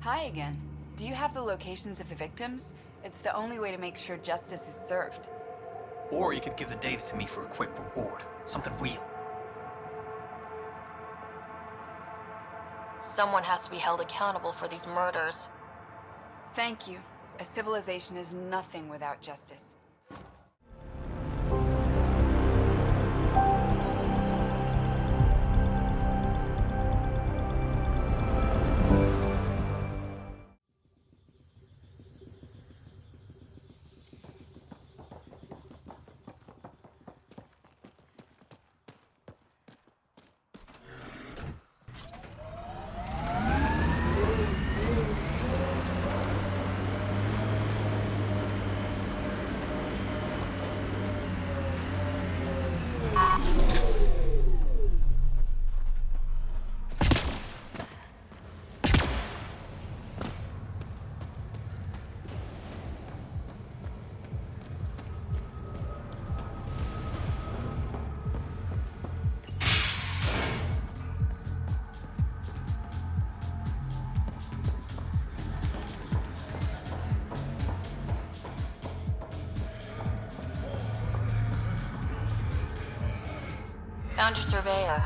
Hi again. Do you have the locations of the victims? It's the only way to make sure justice is served. Or you could give the data to me for a quick reward. Something real. Someone has to be held accountable for these murders. Thank you. A civilization is nothing without justice. Found your surveyor.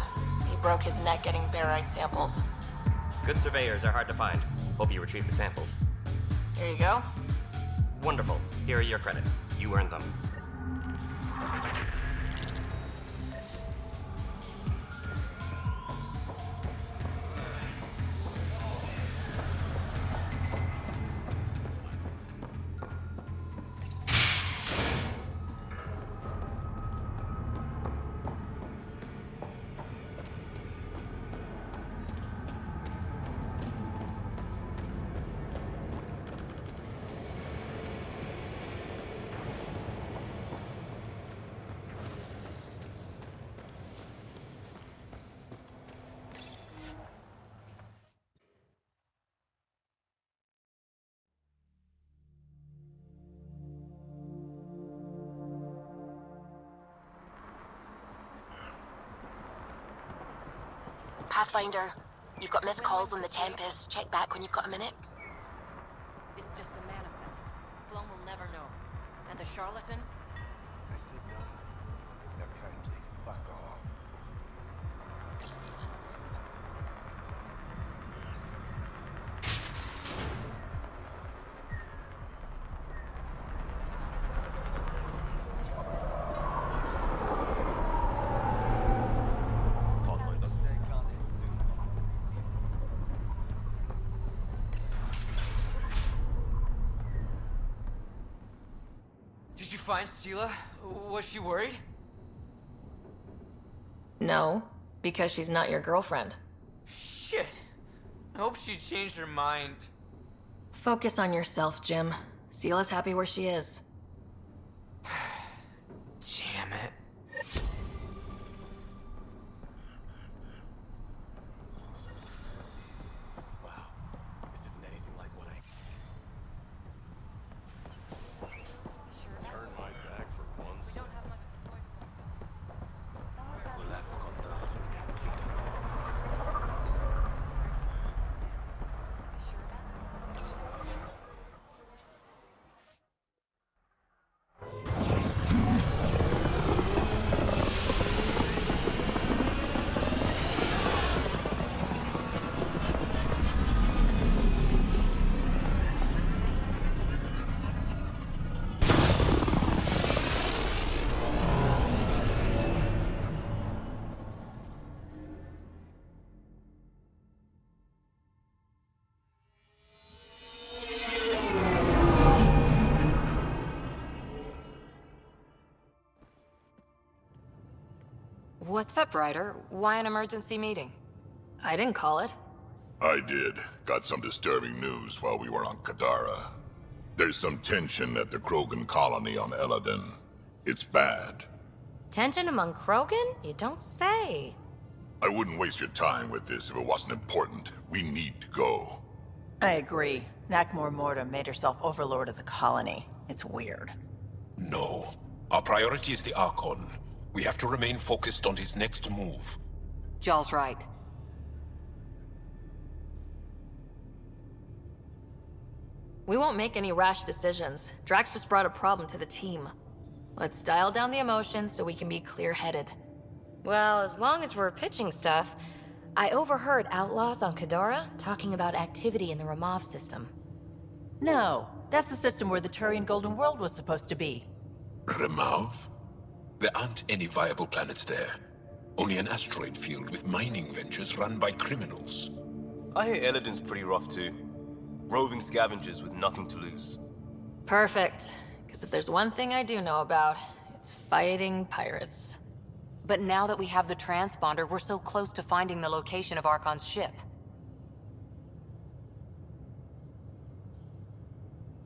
He broke his neck getting barite samples. Good surveyors are hard to find. Hope you retrieved the samples. Here you go. Wonderful. Here are your credits. You earned them. Pathfinder, you've got missed calls on the Tempest. Check back when you've got a minute. It's just a manifest. Sloan will never know. And the charlatan? I said no. Now kindly fuck off. Did you find Stila? Was she worried? No, because she's not your girlfriend. Shit. I hope she changed her mind. Focus on yourself, Jim. Sela's happy where she is. Damn it. Wow. This isn't anything like what I... Turn my back for once. We don't have much choice. Relax, Constant. What's up, Ryder? Why an emergency meeting? I didn't call it. I did. Got some disturbing news while we were on Kadara. There's some tension at the Krogan colony on Eladin. It's bad. Tension among Krogan? You don't say. I wouldn't waste your time with this if it wasn't important. We need to go. I agree. Nakmor Morta made herself overlord of the colony. It's weird. No. Our priority is the Archon. We have to remain focused on his next move. Jall's right. We won't make any rash decisions. Drax just brought a problem to the team. Let's dial down the emotions so we can be clear-headed. Well, as long as we're pitching stuff, I overheard outlaws on Kadara talking about activity in the Ramov system. No, that's the system where the Turian Golden World was supposed to be. Remov? There aren't any viable planets there. Only an asteroid field with mining ventures run by criminals. I hear Eladin's pretty rough too. Roving scavengers with nothing to lose. Perfect. Because if there's one thing I do know about, it's fighting pirates. But now that we have the transponder, we're so close to finding the location of Archon's ship.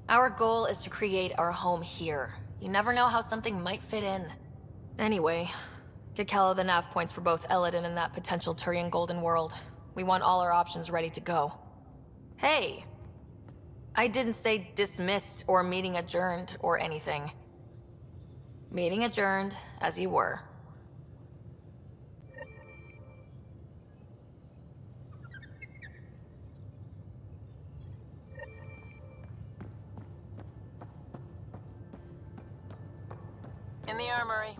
Our goal is to create our home here. You never know how something might fit in. Anyway, get Kello the nav points for both Eladin and that potential Turian Golden World. We want all our options ready to go. Hey! I didn't say dismissed or meeting adjourned or anything. Meeting adjourned, as you were. In the armory.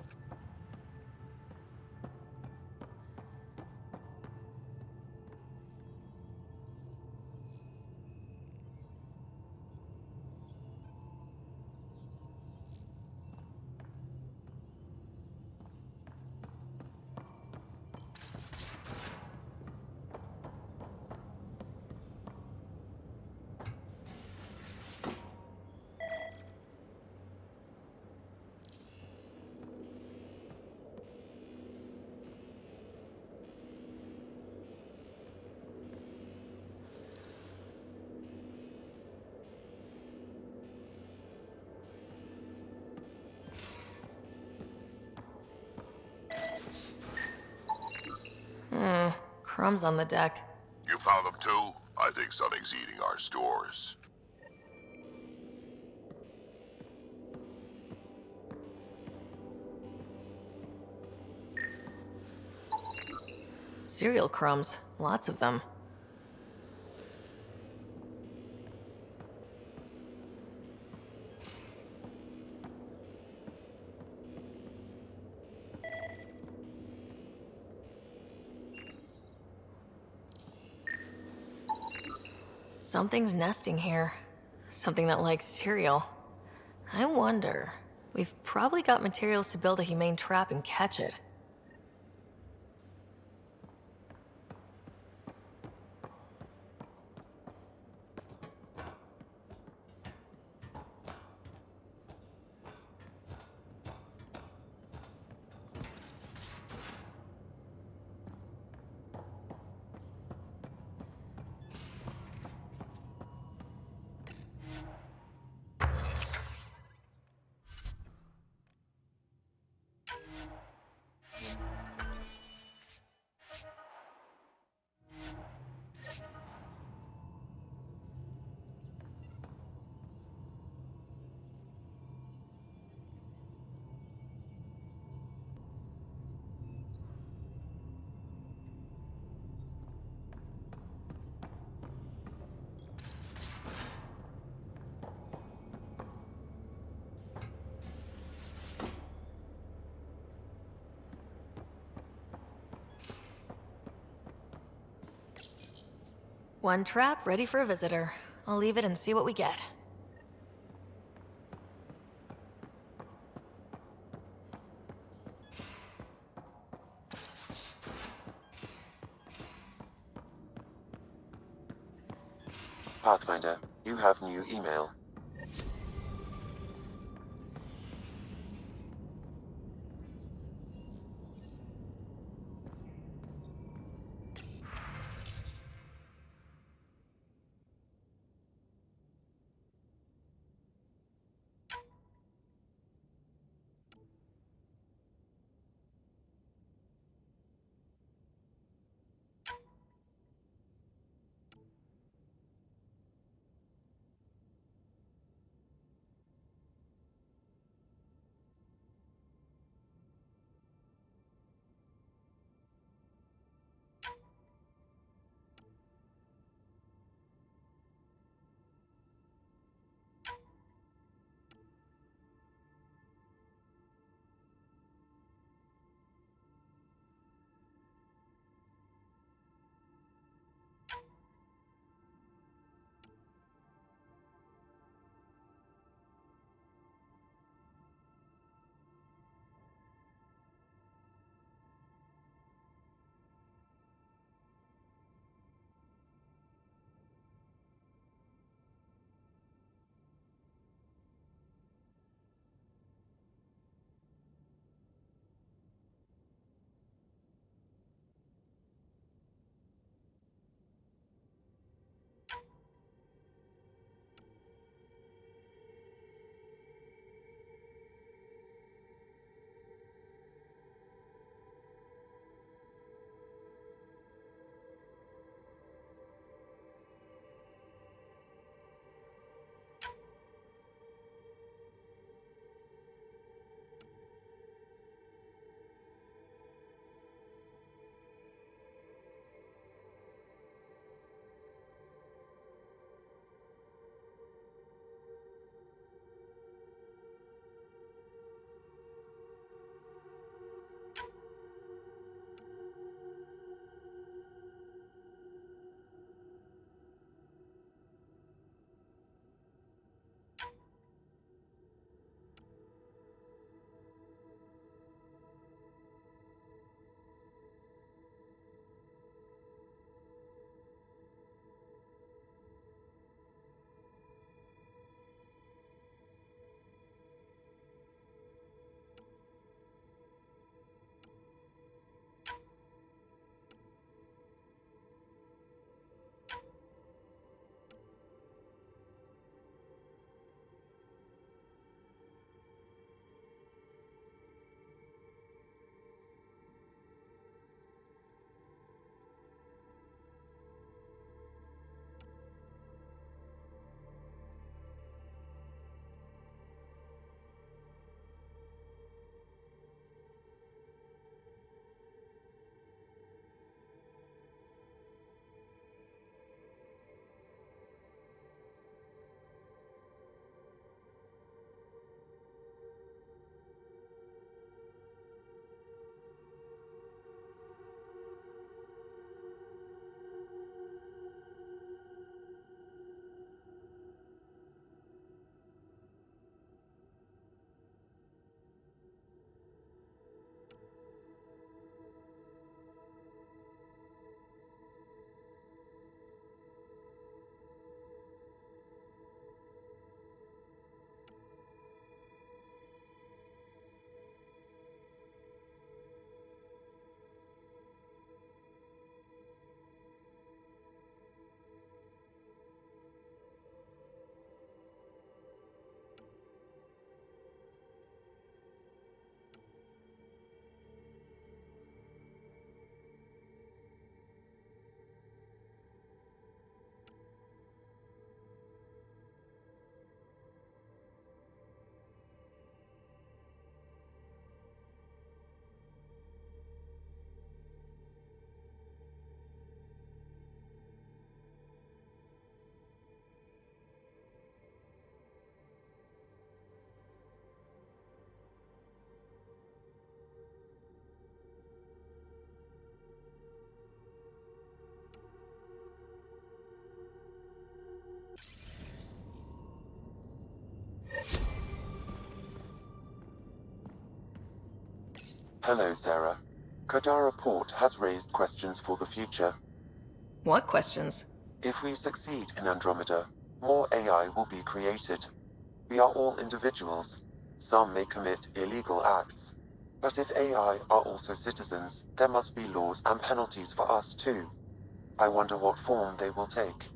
Crumbs on the deck. You found them too? I think something's eating our stores. Cereal crumbs. Lots of them. Something's nesting here. Something that likes cereal. I wonder. We've probably got materials to build a humane trap and catch it. One trap ready for a visitor. I'll leave it and see what we get. Pathfinder, you have new email. Hello, Sarah. Kadara Port has raised questions for the future. What questions? If we succeed in Andromeda, more AI will be created. We are all individuals. Some may commit illegal acts. But if AI are also citizens, there must be laws and penalties for us too. I wonder what form they will take.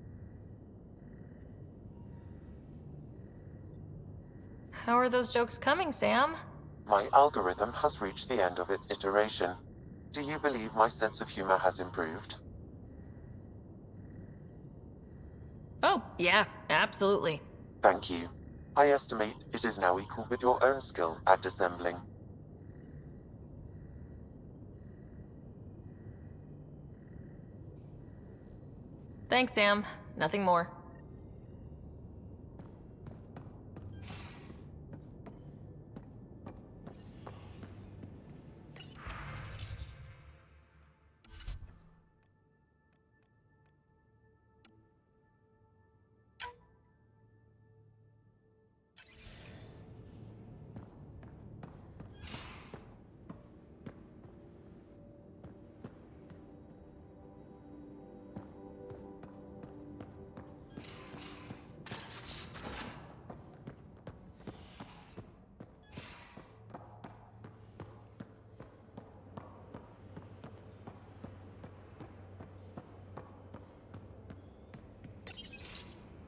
How are those jokes coming, Sam? My algorithm has reached the end of its iteration. Do you believe my sense of humor has improved? Oh, yeah, absolutely. Thank you. I estimate it is now equal with your own skill at dissembling. Thanks, Sam. Nothing more.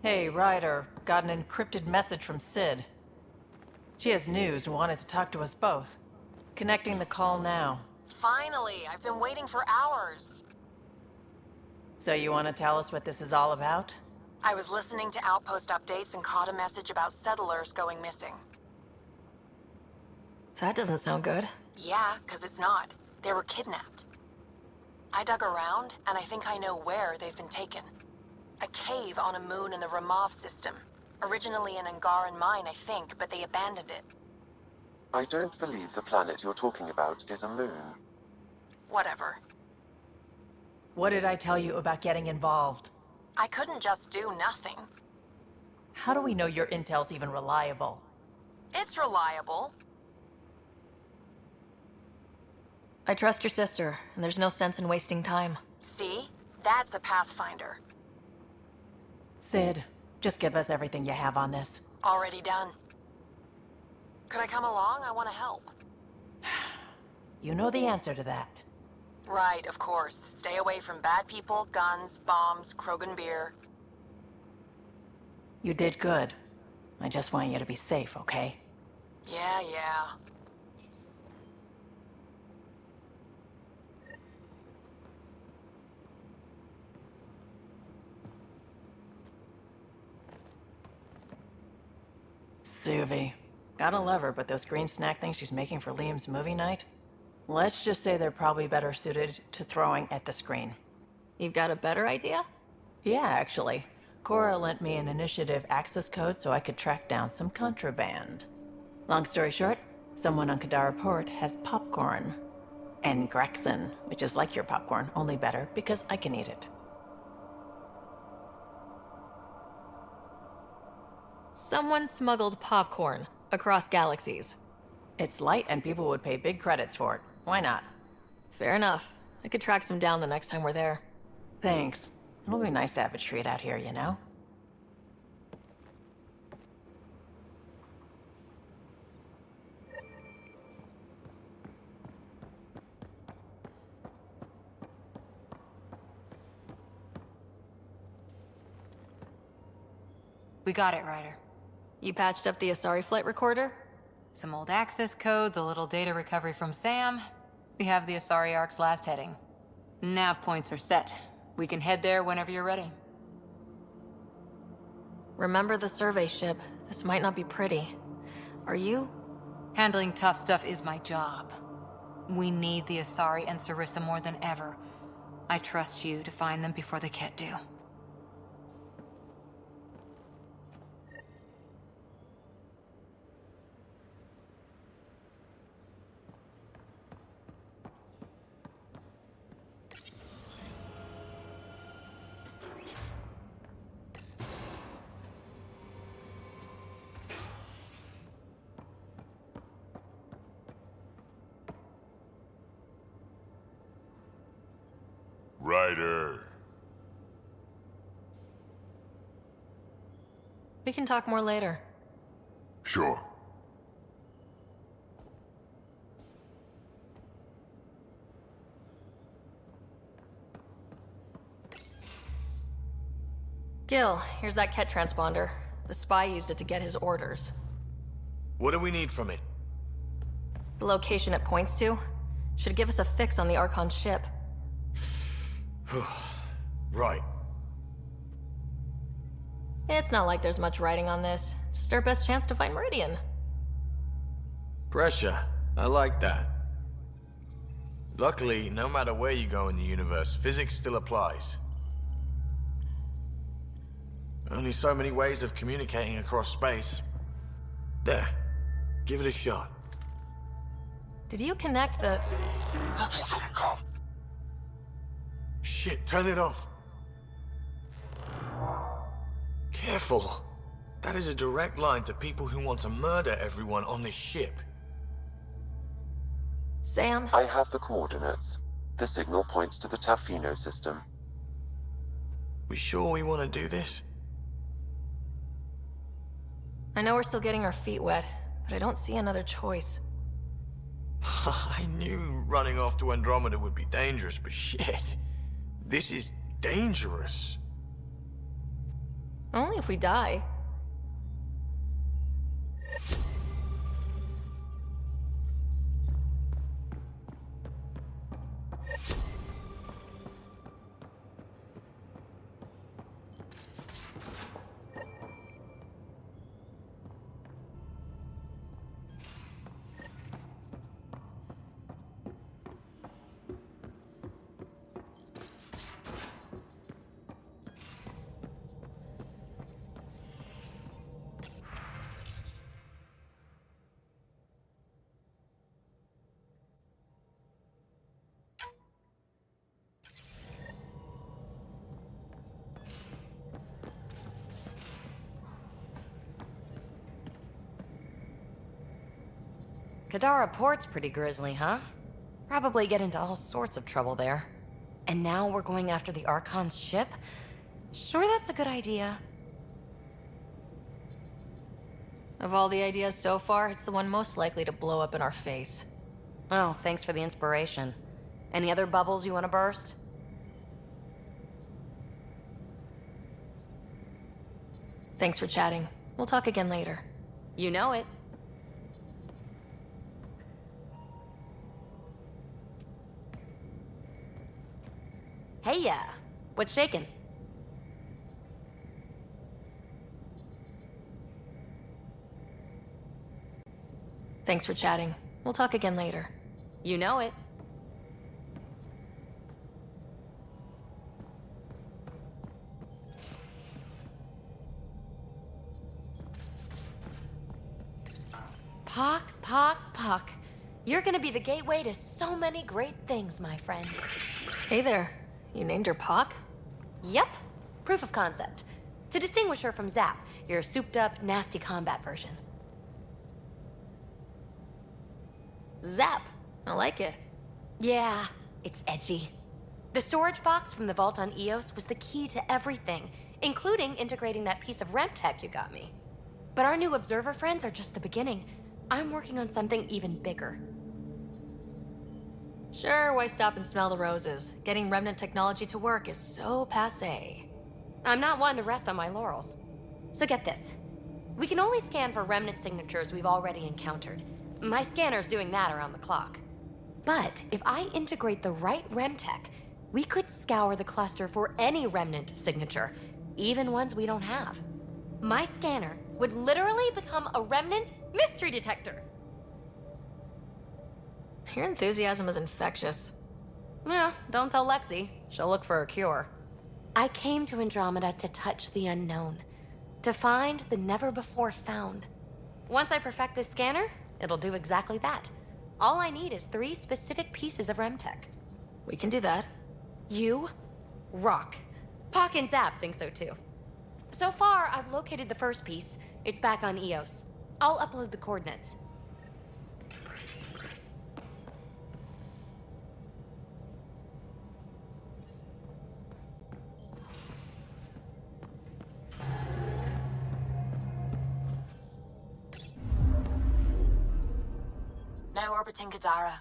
Hey, Ryder. Got an encrypted message from Sid. She has news and wanted to talk to us both. Connecting the call now. Finally, I've been waiting for hours. So you want to tell us what this is all about? I was listening to Outpost updates and caught a message about settlers going missing. That doesn't sound good. Yeah, 'cause it's not. They were kidnapped. I dug around, and I think I know where they've been taken. A cave on a moon in the Ramov system. Originally an Angaran mine, I think, but they abandoned it. I don't believe the planet you're talking about is a moon. Whatever. What did I tell you about getting involved? I couldn't just do nothing. How do we know your intel's even reliable? It's reliable. I trust your sister, and there's no sense in wasting time. See? That's a Pathfinder. Sid, just give us everything you have on this. Already done. Could I come along? I want to help. You know the answer to that. Right, of course. Stay away from bad people, guns, bombs, Krogan beer. You did good. I just want you to be safe, okay? Yeah. Suvi. Gotta love her, but those green snack things she's making for Liam's movie night? Let's just say they're probably better suited to throwing at the screen. You've got a better idea? Yeah, actually. Cora lent me an initiative access code so I could track down some contraband. Long story short, someone on Kadara Port has popcorn. And Grexon, which is like your popcorn, only better because I can eat it. Someone smuggled popcorn across galaxies. It's light and people would pay big credits for it. Why not? Fair enough. I could track some down the next time we're there. Thanks. It'll be nice to have a treat out here, you know? We got it, Ryder. You patched up the Asari flight recorder? Some old access codes, a little data recovery from Sam. We have the Asari Ark's last heading. Nav points are set. We can head there whenever you're ready. Remember the survey ship. This might not be pretty. Are you? Handling tough stuff is my job. We need the Asari and Sarissa more than ever. I trust you to find them before the Ket do. Spider. We can talk more later. Sure. Gil, here's that Ket transponder. The spy used it to get his orders. What do we need from it? The location it points to should give us a fix on the Archon ship. Right. It's not like there's much writing on this. Just our best chance to find Meridian. Pressure. I like that. Luckily, no matter where you go in the universe, physics still applies. Only so many ways of communicating across space. There. Give it a shot. Did you connect the... Shit, turn it off. Careful. That is a direct line to people who want to murder everyone on this ship. Sam? I have the coordinates. The signal points to the Tafino system. We sure we want to do this? I know we're still getting our feet wet, but I don't see another choice. I knew running off to Andromeda would be dangerous, but shit. This is dangerous. Only if we die. Kadara Port's pretty grisly, huh? Probably get into all sorts of trouble there. And now we're going after the Archon's ship? Sure that's a good idea. Of all the ideas so far, it's the one most likely to blow up in our face. Oh, thanks for the inspiration. Any other bubbles you want to burst? Thanks for chatting. We'll talk again later. You know it. Hey ya! What's shaking? Thanks for chatting. We'll talk again later. You know it. Pock, Pock, Pock. You're gonna be the gateway to so many great things, my friend. Hey there. You named her Pock? Yep. Proof of concept. To distinguish her from Zap, your souped-up, nasty combat version. Zap. I like it. Yeah, it's edgy. The storage box from the vault on Eos was the key to everything, including integrating that piece of REM tech you got me. But our new observer friends are just the beginning. I'm working on something even bigger. Sure, why stop and smell the roses? Getting remnant technology to work is so passé. I'm not one to rest on my laurels. So get this. We can only scan for remnant signatures we've already encountered. My scanner's doing that around the clock. But if I integrate the right REM tech, we could scour the cluster for any remnant signature, even ones we don't have. My scanner would literally become a remnant mystery detector. Your enthusiasm is infectious. Well, don't tell Lexi. She'll look for a cure. I came to Andromeda to touch the unknown, to find the never-before-found. Once I perfect this scanner, it'll do exactly that. All I need is 3 specific pieces of REMTech. We can do that. You rock. Pock and Zap think so too. So far, I've located the first piece. It's back on Eos. I'll upload the coordinates. now orbiting Kadara.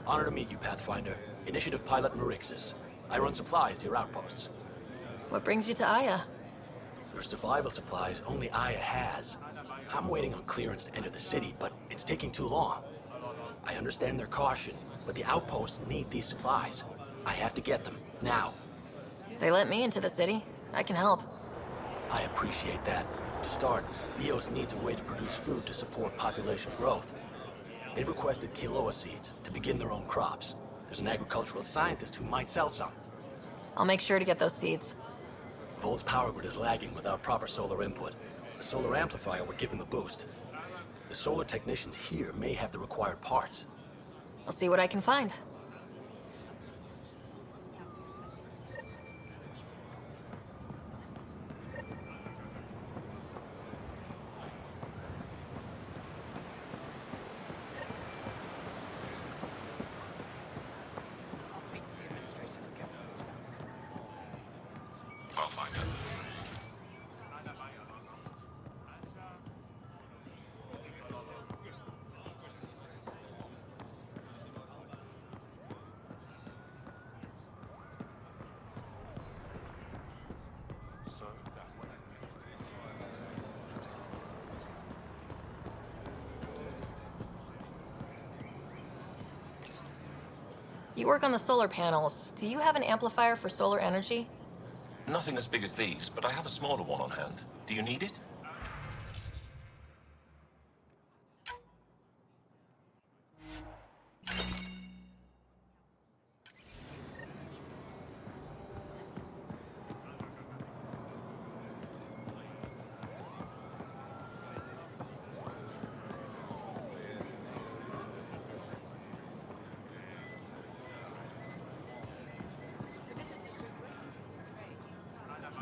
Honor to meet you, Pathfinder. Initiative Pilot Marixus. I run supplies to your outposts. What brings you to Aya? For survival supplies, only Aya has. I'm waiting on clearance to enter the city, but it's taking too long. I understand their caution, but the outposts need these supplies. I have to get them, now. They let me into the city. I can help. I appreciate that. To start, Eos needs a way to produce food to support population growth. They've requested Kiloa seeds to begin their own crops. There's an agricultural scientist who might sell some. I'll make sure to get those seeds. Volt's power grid is lagging without proper solar input. The solar amplifier would give them a boost. The solar technicians here may have the required parts. I'll see what I can find. You work on the solar panels. Do you have an amplifier for solar energy? Nothing as big as these, but I have a smaller one on hand. Do you need it?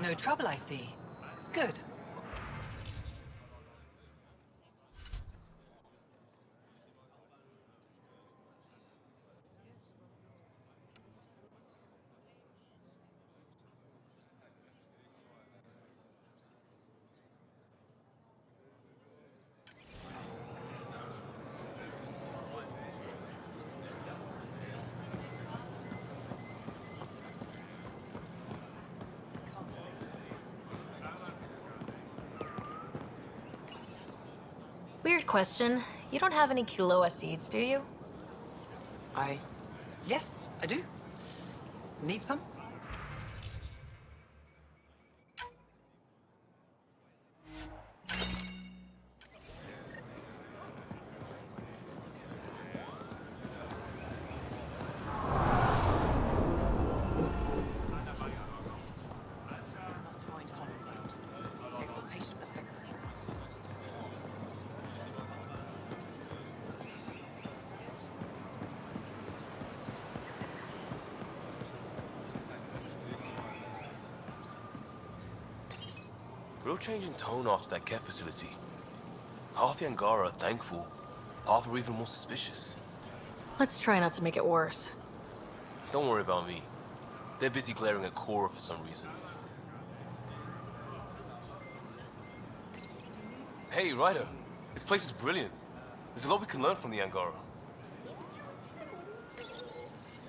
No trouble, I see. Good. Weird question. You don't have any Kiloa seeds, do you? Yes, I do. Need some? Real change in tone after that care facility. Half the Angara are thankful, half are even more suspicious. Let's try not to make it worse. Don't worry about me. They're busy glaring at Cora for some reason. Hey, Ryder. This place is brilliant. There's a lot we can learn from the Angara.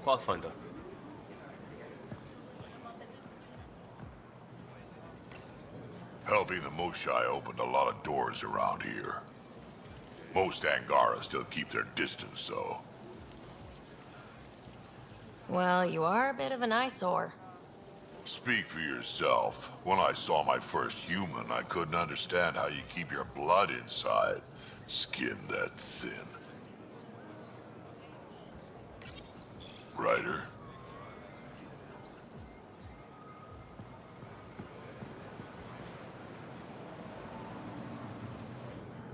Pathfinder. Helping the Moshai opened a lot of doors around here. Most Angara still keep their distance, though. Well, you are a bit of an eyesore. Speak for yourself. When I saw my first human, I couldn't understand how you keep your blood inside. Skin that thin. Ryder?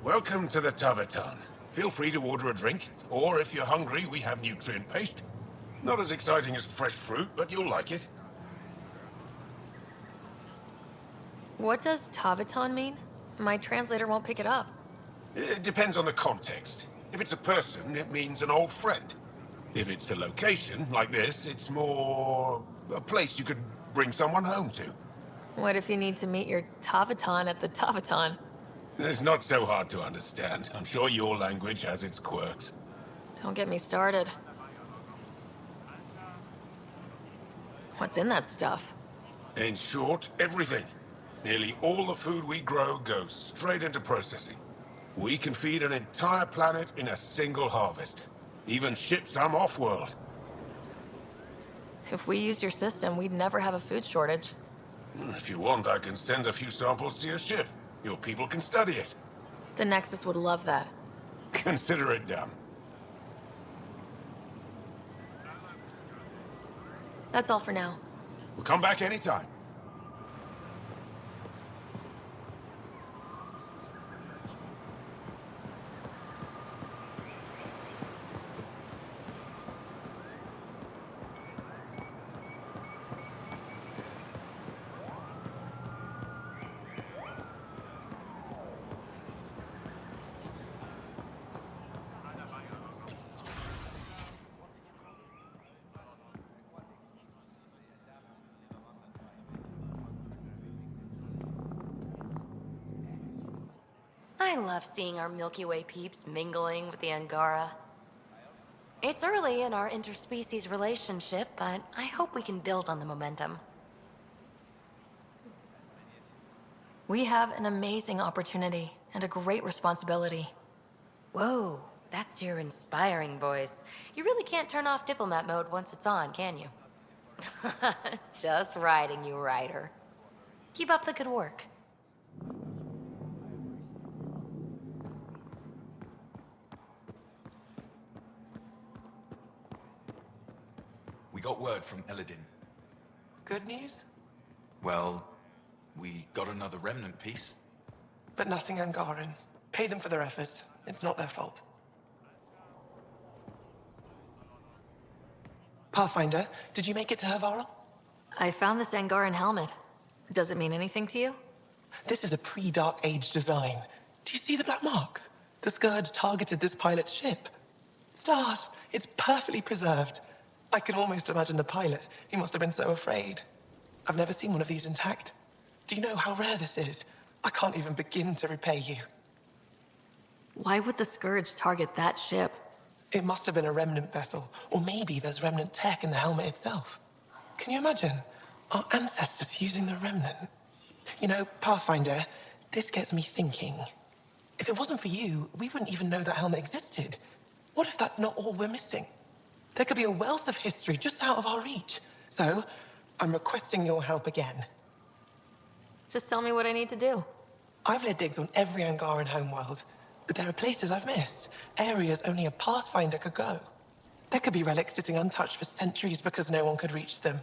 Welcome to the Taverton. Feel free to order a drink, or if you're hungry, we have nutrient paste. Not as exciting as fresh fruit, but you'll like it. What does Taviton mean? My translator won't pick it up. It depends on the context. If it's a person, it means an old friend. If it's a location, like this, it's more a place you could bring someone home to. What if you need to meet your Taviton at the Taviton? It's not so hard to understand. I'm sure your language has its quirks. Don't get me started. What's in that stuff? In short, everything. Nearly all the food we grow goes straight into processing. We can feed an entire planet in a single harvest. Even ship some off-world. If we used your system, we'd never have a food shortage. If you want, I can send a few samples to your ship. Your people can study it. The Nexus would love that. Consider it done. That's all for now. We'll come back anytime. I love seeing our Milky Way peeps mingling with the Angara. It's early in our interspecies relationship, but I hope we can build on the momentum. We have an amazing opportunity and a great responsibility. Whoa, that's your inspiring voice. You really can't turn off diplomat mode once it's on, can you? Just riding you, Ryder. Keep up the good work. We got word from Eladin. Good news? Well, we got another remnant piece. But nothing Angaran. Pay them for their efforts. It's not their fault. Pathfinder, did you make it to Hervarl? I found this Angaran helmet. Does it mean anything to you? This is a pre-Dark Age design. Do you see the black marks? The Scourge targeted this pilot's ship. Stars, it's perfectly preserved. I can almost imagine the pilot. He must have been so afraid. I've never seen one of these intact. Do you know how rare this is? I can't even begin to repay you. Why would the Scourge target that ship? It must have been a remnant vessel, or maybe there's remnant tech in the helmet itself. Can you imagine? Our ancestors using the remnant. You know, Pathfinder, this gets me thinking. If it wasn't for you, we wouldn't even know that helmet existed. What if that's not all we're missing? There could be a wealth of history just out of our reach. So, I'm requesting your help again. Just tell me what I need to do. I've led digs on every Angaran homeworld, but there are places I've missed, areas only a Pathfinder could go. There could be relics sitting untouched for centuries because no one could reach them.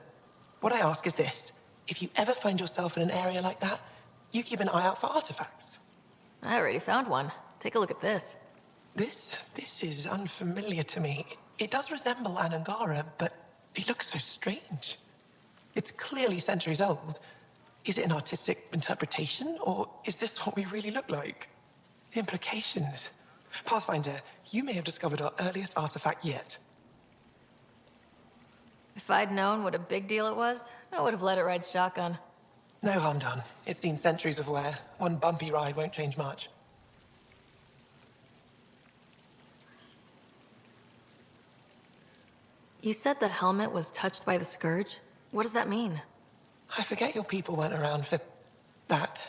What I ask is this: if you ever find yourself in an area like that, you keep an eye out for artifacts. I already found one. Take a look at this. This is unfamiliar to me. It does resemble an Angara, but it looks so strange. It's clearly centuries old. Is it an artistic interpretation, or is this what we really look like? The implications. Pathfinder, you may have discovered our earliest artifact yet. If I'd known what a big deal it was, I would have let it ride shotgun. No harm done. It's seen centuries of wear. One bumpy ride won't change much. You said the helmet was touched by the Scourge? What does that mean? I forget your people weren't around for that.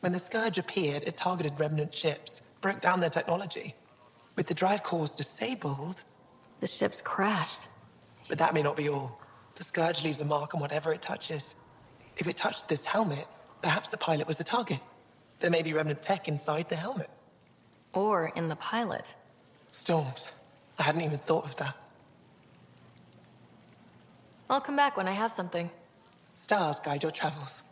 When the Scourge appeared, it targeted remnant ships, broke down their technology. With the drive cores disabled... The ships crashed. But that may not be all. The Scourge leaves a mark on whatever it touches. If it touched this helmet, perhaps the pilot was the target. There may be remnant tech inside the helmet. Or in the pilot. Storms. I hadn't even thought of that. I'll come back when I have something. Stars guide your travels.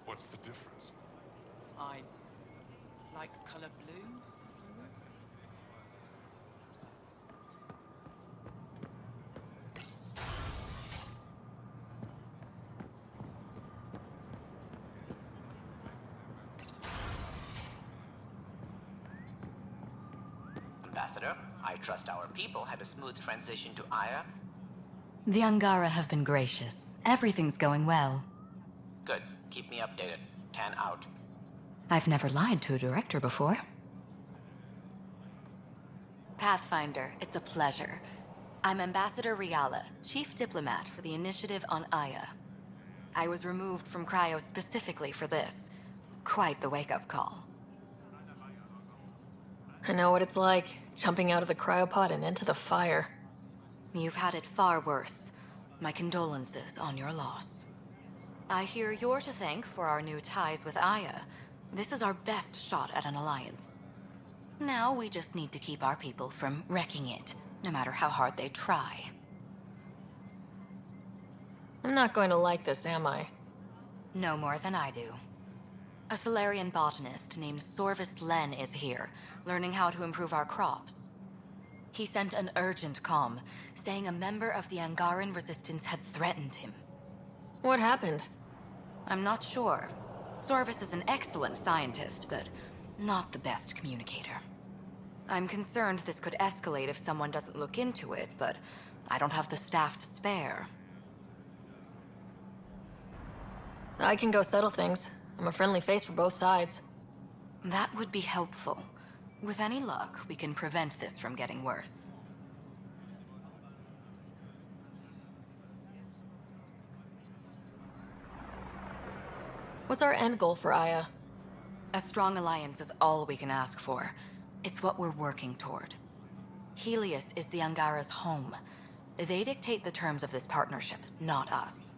What's the difference? I like the color blue. Ambassador, I trust our people had a smooth transition to Aya. The Angara have been gracious. Everything's going well. Good. Keep me updated. 10 out. I've never lied to a director before. Pathfinder, it's a pleasure. I'm Ambassador Riala, Chief Diplomat for the Initiative on Aya. I was removed from Cryo specifically for this. Quite the wake-up call. I know what it's like, jumping out of the cryopod and into the fire. You've had it far worse. My condolences on your loss. I hear you're to thank for our new ties with Aya. This is our best shot at an alliance. Now we just need to keep our people from wrecking it, no matter how hard they try. I'm not going to like this, am I? No more than I do. A Solarian botanist named Sorvis Len is here, learning how to improve our crops. He sent an urgent comm, saying a member of the Angaran resistance had threatened him. What happened? I'm not sure. Sorvis is an excellent scientist, but not the best communicator. I'm concerned this could escalate if someone doesn't look into it, but I don't have the staff to spare. I can go settle things. I'm a friendly face for both sides. That would be helpful. With any luck, we can prevent this from getting worse. What's our end goal for Aya? A strong alliance is all we can ask for. It's what we're working toward. Helios is the Angara's home. They dictate the terms of this partnership, not us.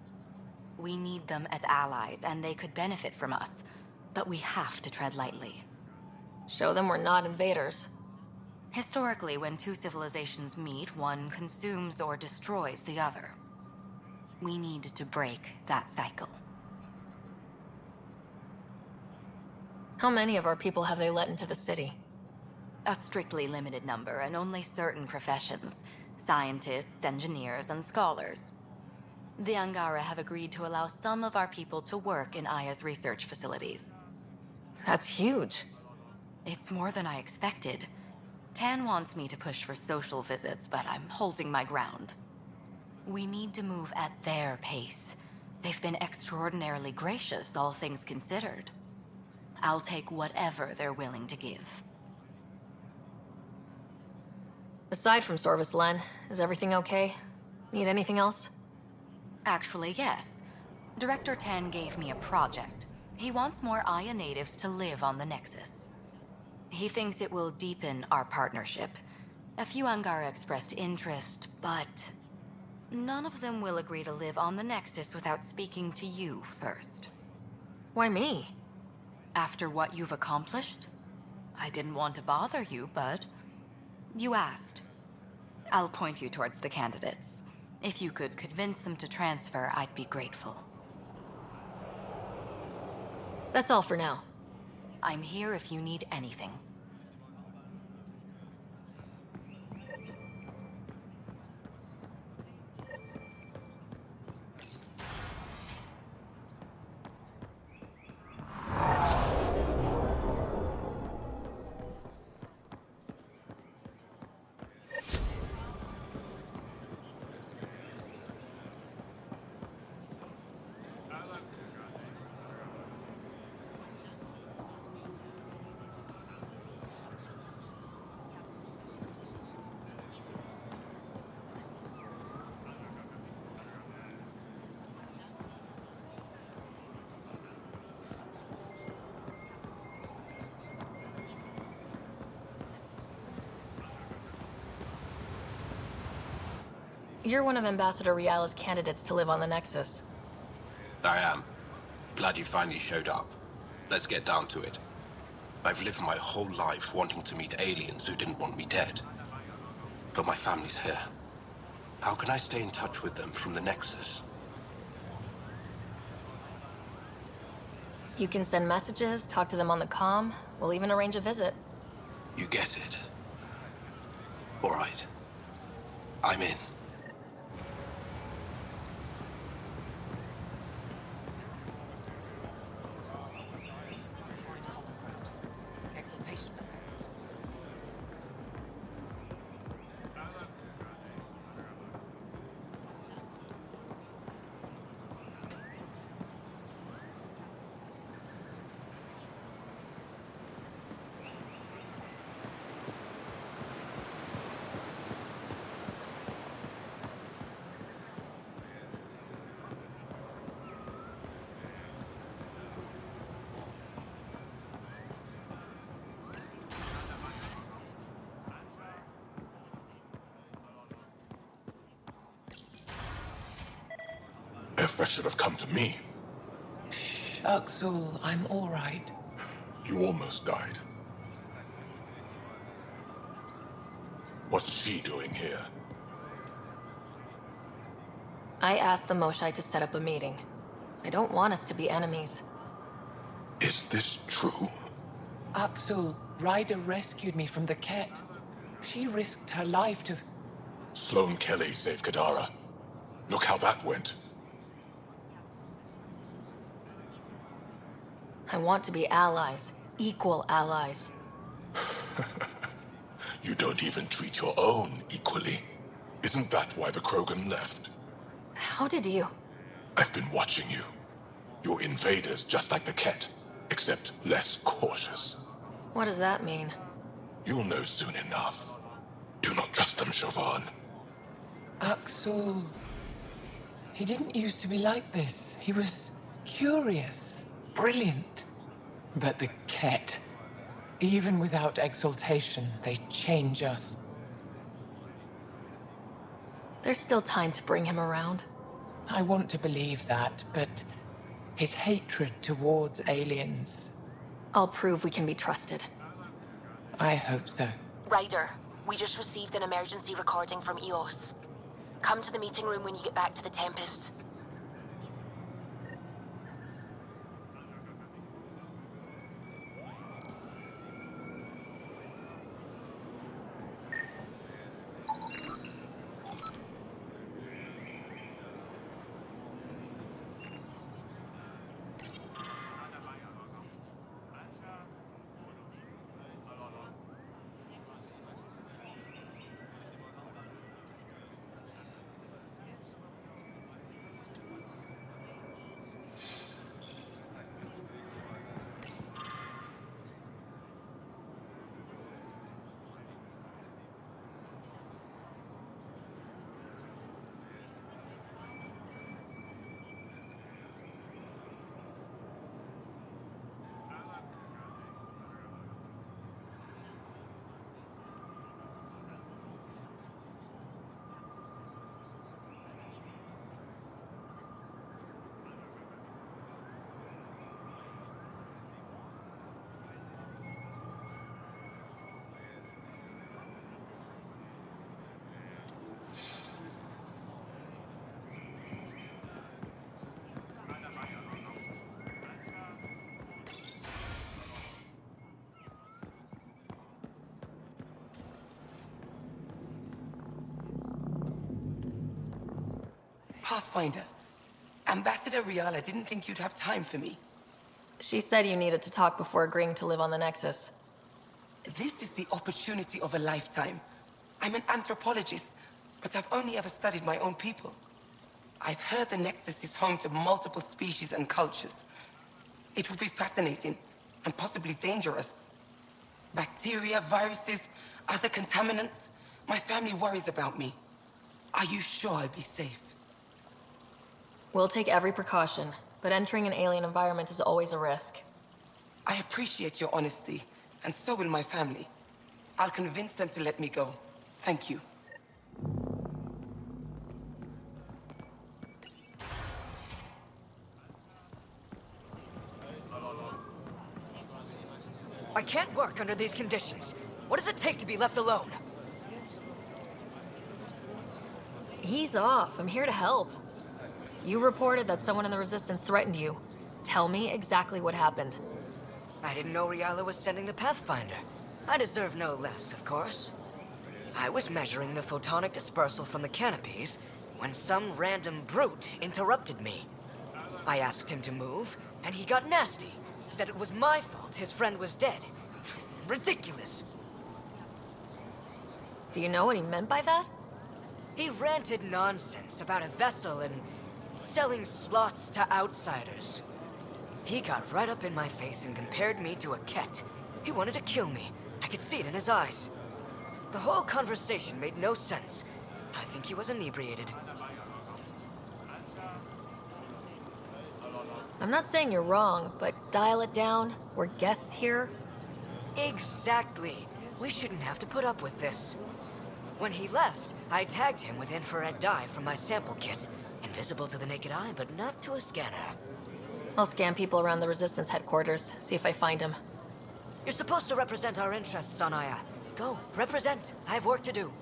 We need them as allies, and they could benefit from us. But we have to tread lightly. Show them we're not invaders. Historically, when two civilizations meet, one consumes or destroys the other. We need to break that cycle. How many of our people have they let into the city? A strictly limited number, and only certain professions. Scientists, engineers, and scholars. The Angara have agreed to allow some of our people to work in Aya's research facilities. That's huge. It's more than I expected. Tan wants me to push for social visits, but I'm holding my ground. We need to move at their pace. They've been extraordinarily gracious, all things considered. I'll take whatever they're willing to give. Aside from Sorvis Len, is everything okay? Need anything else? Actually, yes. Director Tan gave me a project. He wants more Aya natives to live on the Nexus. He thinks it will deepen our partnership. A few Angara expressed interest, but none of them will agree to live on the Nexus without speaking to you first. Why me? After what you've accomplished? I didn't want to bother you, but you asked. I'll point you towards the candidates. If you could convince them to transfer, I'd be grateful. That's all for now. I'm here if you need anything. You're one of Ambassador Riala's candidates to live on the Nexus. I am. Glad you finally showed up. Let's get down to it. I've lived my whole life wanting to meet aliens who didn't want me dead. But my family's here. How can I stay in touch with them from the Nexus? You can send messages, talk to them on the comm. We'll even arrange a visit. You get it. All right. I'm in. Exaltation. Efra should have come to me. Uxul, I'm all right. You almost died. What's she doing here? I asked the Moshai to set up a meeting. I don't want us to be enemies. Is this true? Uxul, Ryder rescued me from the Ket. She risked her life to... Sloane Kelly saved Kadara. Look how that went. I want to be allies. Equal allies. You don't even treat your own equally. Isn't that why the Krogan left? How did you... I've been watching you. You're invaders just like the Ket, except less cautious. What does that mean? You'll know soon enough. Do not trust them, Chauvin. Uxul. He didn't used to be like this. He was curious, brilliant. But the Ket, even without exaltation, they change us. There's still time to bring him around. I want to believe that, but his hatred towards aliens... I'll prove we can be trusted. I hope so. Ryder, we just received an emergency recording from EOS. Come to the meeting room when you get back to the Tempest. Pathfinder. Ambassador Riala didn't think you'd have time for me. She said you needed to talk before agreeing to live on the Nexus. This is the opportunity of a lifetime. I'm an anthropologist, but I've only ever studied my own people. I've heard the Nexus is home to multiple species and cultures. It will be fascinating, and possibly dangerous. Bacteria, viruses, other contaminants. My family worries about me. Are you sure I'll be safe? We'll take every precaution, but entering an alien environment is always a risk. I appreciate your honesty, and so will my family. I'll convince them to let me go. Thank you. I can't work under these conditions. What does it take to be left alone? Ease off. I'm here to help. You reported that someone in the Resistance threatened you. Tell me exactly what happened. I didn't know Riala was sending the Pathfinder. I deserve no less, of course. I was measuring the photonic dispersal from the canopies when some random brute interrupted me. I asked him to move, and he got nasty. Said it was my fault his friend was dead. Ridiculous. Do you know what he meant by that? He ranted nonsense about a vessel and selling slots to outsiders. He got right up in my face and compared me to a ket. He wanted to kill me. I could see it in his eyes. The whole conversation made no sense. I think he was inebriated. I'm not saying you're wrong, but dial it down. We're guests here. Exactly. We shouldn't have to put up with this. When he left, I tagged him with infrared dye from my sample kit. Invisible to the naked eye, but not to a scanner. I'll scan people around the Resistance headquarters, see if I find him. You're supposed to represent our interests on Aya. Go, represent. I have work to do.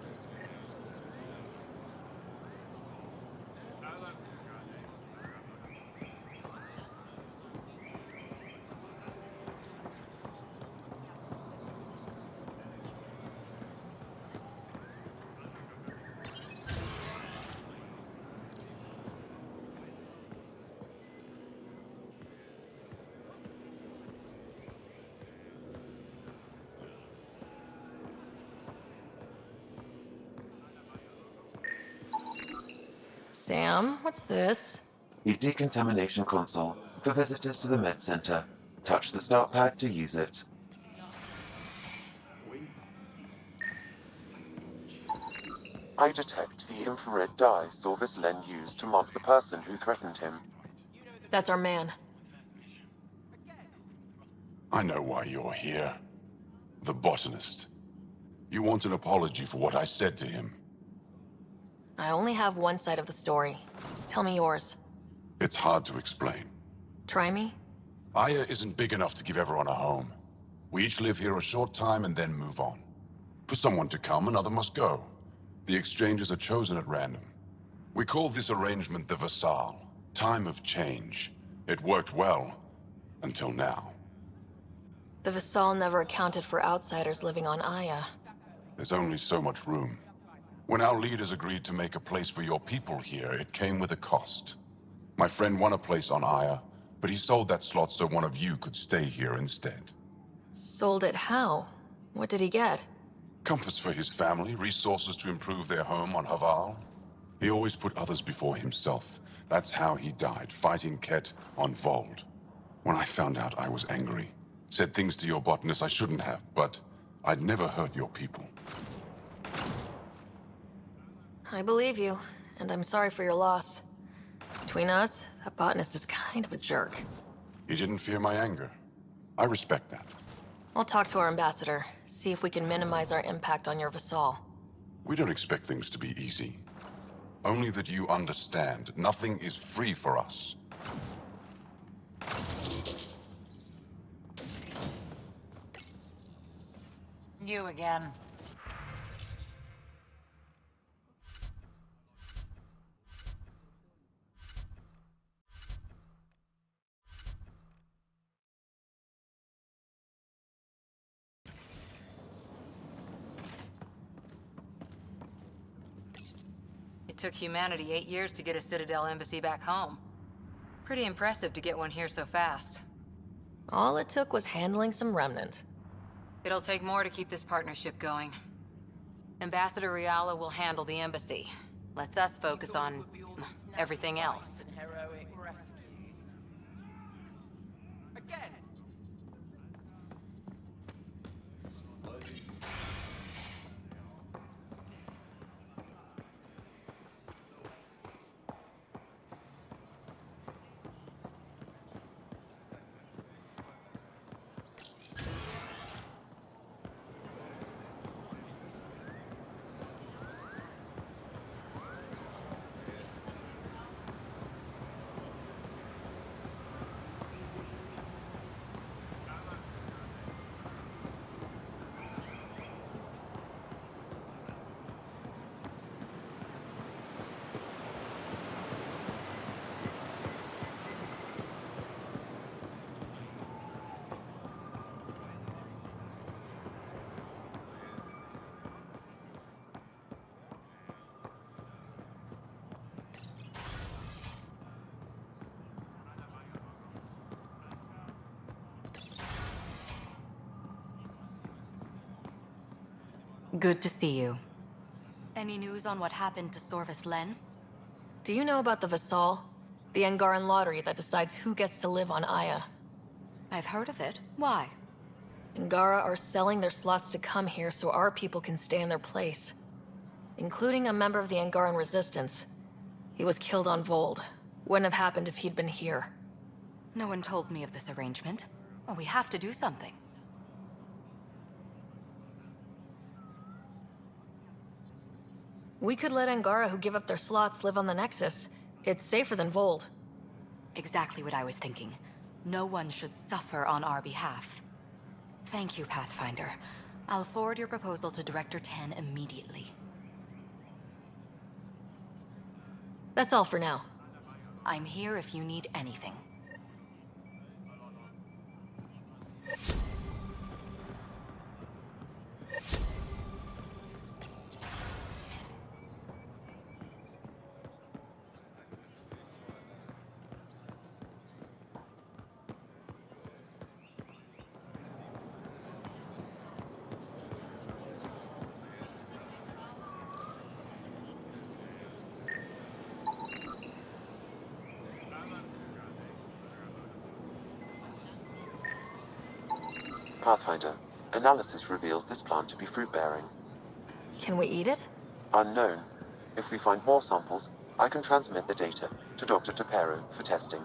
Sam, what's this? A decontamination console for visitors to the med center. Touch the start pad to use it. I detect the infrared dye Sorvis Len used to mark the person who threatened him. That's our man. I know why you're here. The botanist. You want an apology for what I said to him. I only have one side of the story. Tell me yours. It's hard to explain. Try me? Aya isn't big enough to give everyone a home. We each live here a short time and then move on. For someone to come, another must go. The exchanges are chosen at random. We call this arrangement the Vassal, time of change. It worked well, until now. The Vassal never accounted for outsiders living on Aya. There's only so much room. When our leaders agreed to make a place for your people here, it came with a cost. My friend won a place on Aya, but he sold that slot so one of you could stay here instead. Sold it how? What did he get? Comforts for his family, resources to improve their home on Haval. He always put others before himself. That's how he died, fighting Ket on Vold. When I found out, I was angry. Said things to your botanist I shouldn't have, but I'd never hurt your people. I believe you, and I'm sorry for your loss. Between us, that botanist is kind of a jerk. He didn't fear my anger. I respect that. I'll talk to our ambassador, see if we can minimize our impact on your Vassal. We don't expect things to be easy. Only that you understand, nothing is free for us. You again. It took humanity 8 years to get a Citadel embassy back home. Pretty impressive to get one here so fast. All it took was handling some remnant. It'll take more to keep this partnership going. Ambassador Riala will handle the embassy. Lets us focus on everything else. Heroic rescues. Again. Good to see you. Any news on what happened to Sorvis Len? Do you know about the Vassal? The Angaran lottery that decides who gets to live on Aya. I've heard of it. Why? Angara are selling their slots to come here so our people can stay in their place. Including a member of the Angaran resistance. He was killed on Vold. Wouldn't have happened if he'd been here. No one told me of this arrangement. Well, we have to do something. We could let Angara who give up their slots live on the Nexus. It's safer than Vold. Exactly what I was thinking. No one should suffer on our behalf. Thank you, Pathfinder. I'll forward your proposal to Director Tan immediately. That's all for now. I'm here if you need anything. Pathfinder, analysis reveals this plant to be fruit-bearing. Can we eat it? Unknown. If we find more samples, I can transmit the data to Dr. Tapero for testing.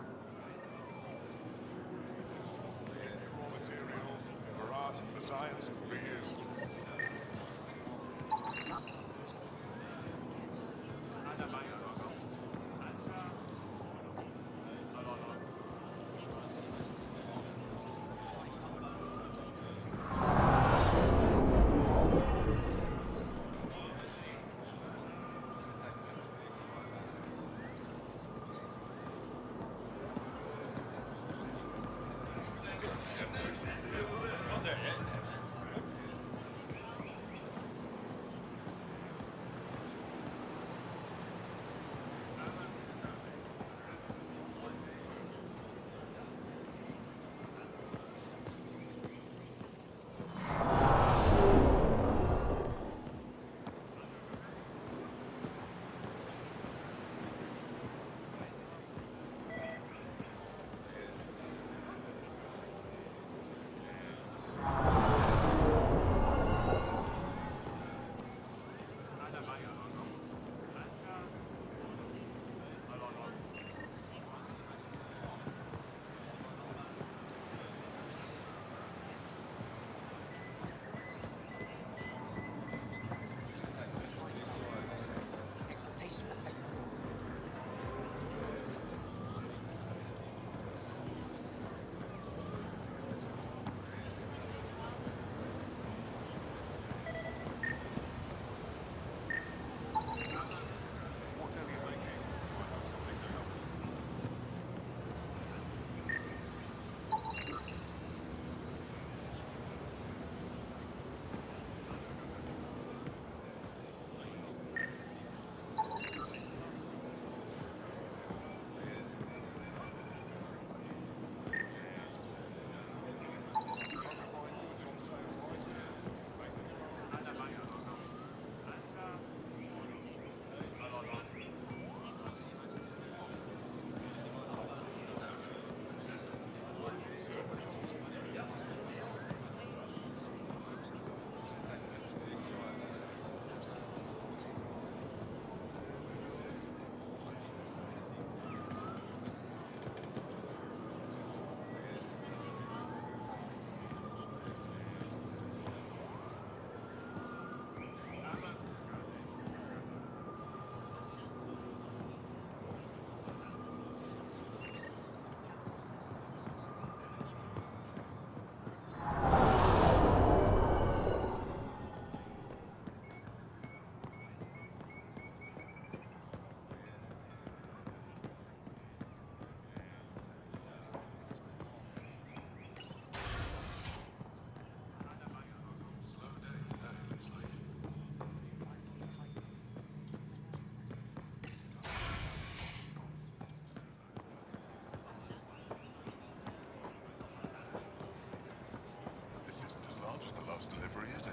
just the last delivery, is it?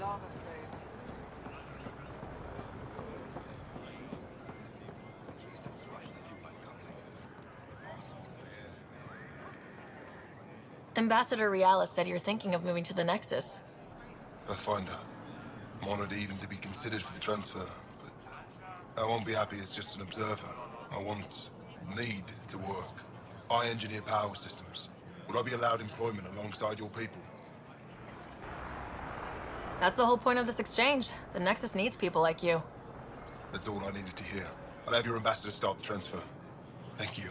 Lava flows. Ambassador Realis said you're thinking of moving to the Nexus. Pathfinder. I'm honored even to be considered for the transfer, but I won't be happy as just an observer. I need to work. I engineer power systems. Would I be allowed employment alongside your people? That's the whole point of this exchange. The Nexus needs people like you. That's all I needed to hear. I'll have your ambassador start the transfer. Thank you.